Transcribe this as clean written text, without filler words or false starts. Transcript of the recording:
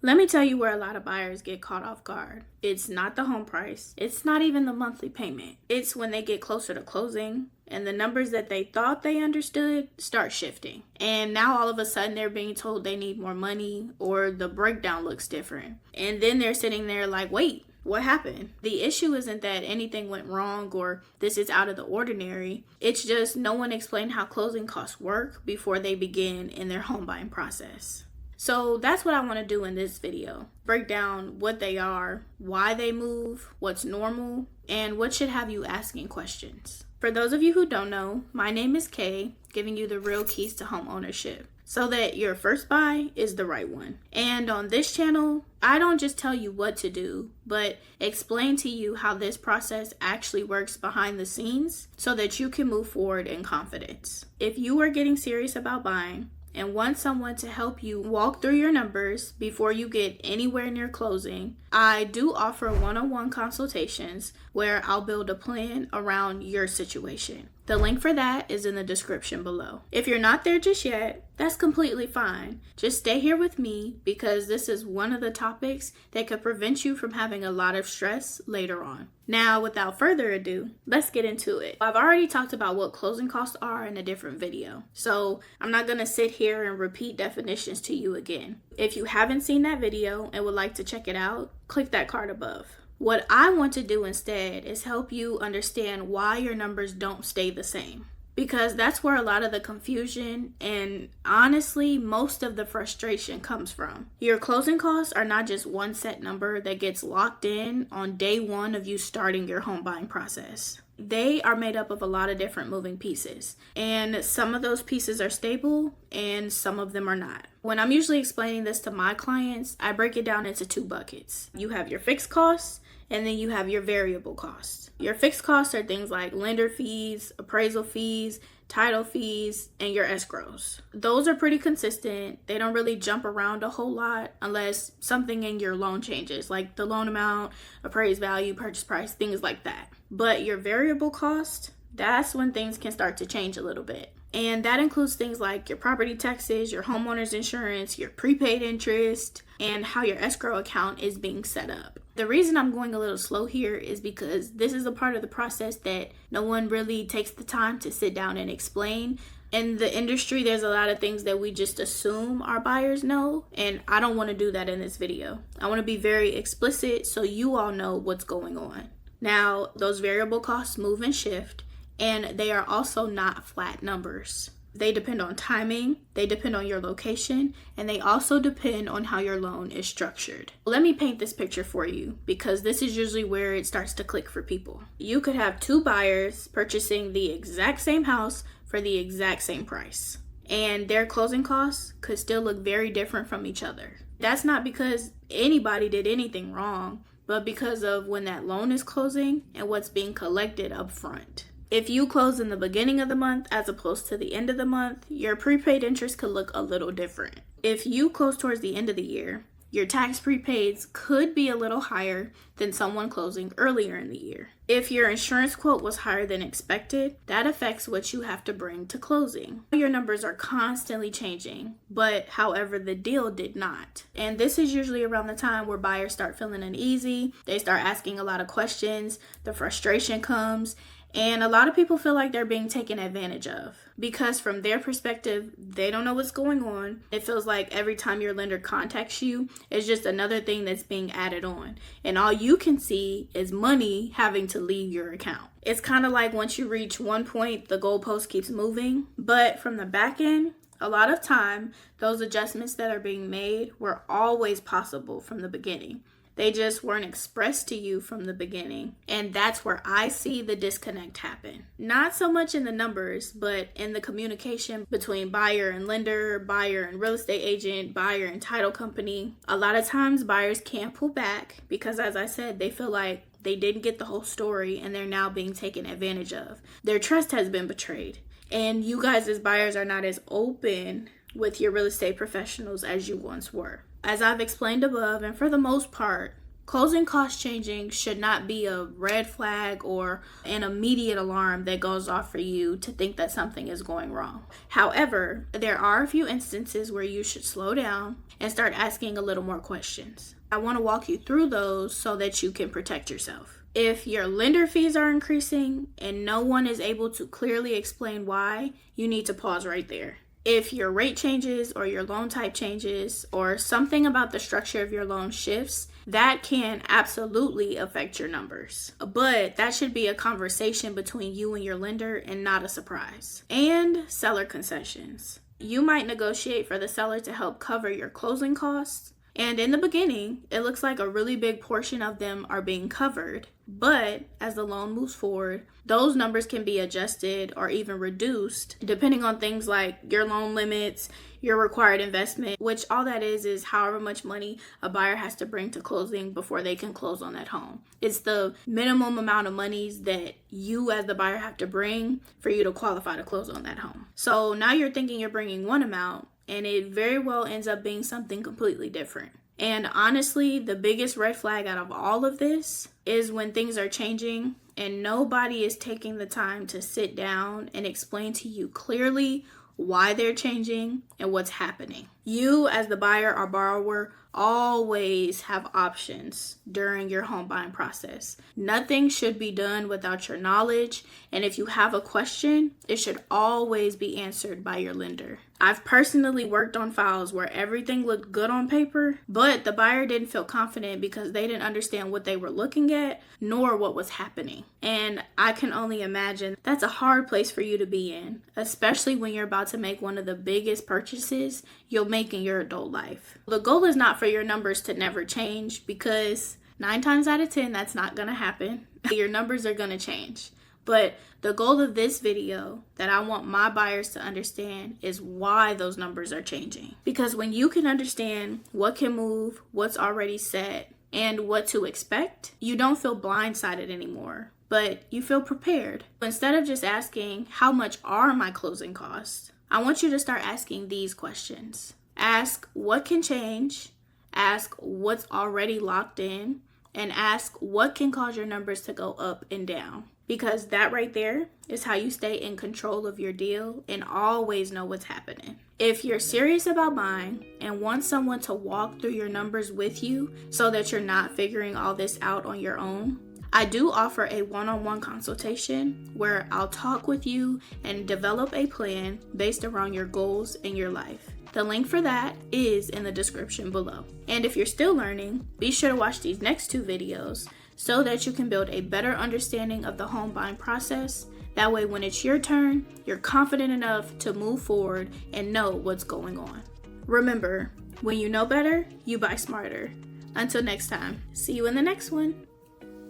Let me tell you where a lot of buyers get caught off guard. It's not the home price. It's not even the monthly payment. It's when they get closer to closing and the numbers that they thought they understood start shifting. And now all of a sudden they're being told they need more money or the breakdown looks different. And then they're sitting there like, wait, what happened? The issue isn't that anything went wrong or this is out of the ordinary. It's just no one explained how closing costs work before they begin in their home buying process. So that's what I want to do in this video. Break down what they are, why they move, what's normal, and what should have you asking questions. For those of you who don't know, my name is Kay, giving you the real keys to home ownership so that your first buy is the right one. And on this channel, I don't just tell you what to do, but explain to you how this process actually works behind the scenes so that you can move forward in confidence. If you are getting serious about buying, and want someone to help you walk through your numbers before you get anywhere near closing, I do offer one-on-one consultations where I'll build a plan around your situation. The link for that is in the description below. If you're not there just yet, that's completely fine. Just stay here with me because this is one of the topics that could prevent you from having a lot of stress later on. Now, without further ado, let's get into it. I've already talked about what closing costs are in a different video, so I'm not going to sit here and repeat definitions to you again. If you haven't seen that video and would like to check it out, click that card above. What I want to do instead is help you understand why your numbers don't stay the same. Because that's where a lot of the confusion and honestly most of the frustration comes from. Your closing costs are not just one set number that gets locked in on day one of you starting your home buying process. They are made up of a lot of different moving pieces, and some of those pieces are stable and some of them are not. When I'm usually explaining this to my clients, I break it down into two buckets. You have your fixed costs and then you have your variable costs. Your fixed costs are things like lender fees, appraisal fees, title fees, and your escrows. Those are pretty consistent. They don't really jump around a whole lot unless something in your loan changes, like the loan amount, appraised value, purchase price, things like that. But your variable cost, that's when things can start to change a little bit. And that includes things like your property taxes, your homeowner's insurance, your prepaid interest, and how your escrow account is being set up. The reason I'm going a little slow here is because this is a part of the process that no one really takes the time to sit down and explain. In the industry, there's a lot of things that we just assume our buyers know, and I don't want to do that in this video. I want to be very explicit so you all know what's going on. Now, those variable costs move and shift, and they are also not flat numbers. They depend on timing, they depend on your location, and they also depend on how your loan is structured. Let me paint this picture for you because this is usually where it starts to click for people. You could have two buyers purchasing the exact same house for the exact same price, and their closing costs could still look very different from each other. That's not because anybody did anything wrong, but because of when that loan is closing and what's being collected up front. If you close in the beginning of the month as opposed to the end of the month, your prepaid interest could look a little different. If you close towards the end of the year, your tax prepaids could be a little higher than someone closing earlier in the year. If your insurance quote was higher than expected, that affects what you have to bring to closing. Your numbers are constantly changing, but however, the deal did not. And this is usually around the time where buyers start feeling uneasy, they start asking a lot of questions, the frustration comes, and a lot of people feel like they're being taken advantage of because from their perspective, they don't know what's going on. It feels like every time your lender contacts you, it's just another thing that's being added on. And all you can see is money having to leave your account. It's kind of like once you reach one point, the goalpost keeps moving. But from the back end, a lot of time, those adjustments that are being made were always possible from the beginning. They just weren't expressed to you from the beginning. And that's where I see the disconnect happen. Not so much in the numbers, but in the communication between buyer and lender, buyer and real estate agent, buyer and title company. A lot of times buyers can't pull back because, as I said, they feel like they didn't get the whole story and they're now being taken advantage of. Their trust has been betrayed. And you guys as buyers are not as open with your real estate professionals as you once were. As I've explained above, and for the most part, Closing costs changing should not be a red flag or an immediate alarm that goes off for you to think that something is going wrong. However, there are a few instances where you should slow down and start asking a little more questions. I want to walk you through those so that you can protect yourself. If your lender fees are increasing and no one is able to clearly explain why, you need to pause right there. If your rate changes or your loan type changes or something about the structure of your loan shifts, that can absolutely affect your numbers. But that should be a conversation between you and your lender and not a surprise. And seller concessions. You might negotiate for the seller to help cover your closing costs. And in the beginning, it looks like a really big portion of them are being covered. But as the loan moves forward, those numbers can be adjusted or even reduced depending on things like your loan limits, your required investment, which all that is however much money a buyer has to bring to closing before they can close on that home. It's the minimum amount of monies that you as the buyer have to bring for you to qualify to close on that home. So now you're thinking you're bringing one amount, and it very well ends up being something completely different. And honestly, the biggest red flag out of all of this is when things are changing and nobody is taking the time to sit down and explain to you clearly why they're changing and what's happening. You as the buyer or borrower always have options during your home buying process. Nothing should be done without your knowledge, and if you have a question, it should always be answered by your lender. I've personally worked on files where everything looked good on paper, but the buyer didn't feel confident because they didn't understand what they were looking at nor what was happening. And I can only imagine that's a hard place for you to be in, especially when you're about to make one of the biggest purchases you'll make in your adult life. The goal is not for your numbers to never change, because 9 times out of 10 that's not going to happen. Your numbers are going to change. But the goal of this video that I want my buyers to understand is why those numbers are changing. Because when you can understand what can move, what's already set, and what to expect, you don't feel blindsided anymore, but you feel prepared. Instead of just asking, how much are my closing costs? I want you to start asking these questions. Ask what can change, ask what's already locked in, and ask what can cause your numbers to go up and down. Because that right there is how you stay in control of your deal and always know what's happening. If you're serious about buying and want someone to walk through your numbers with you so that you're not figuring all this out on your own, I do offer a one-on-one consultation where I'll talk with you and develop a plan based around your goals in your life. The link for that is in the description below. And if you're still learning, be sure to watch these next 2 videos so that you can build a better understanding of the home buying process. That way, when it's your turn, you're confident enough to move forward and know what's going on. Remember, when you know better, you buy smarter. Until next time, see you in the next one.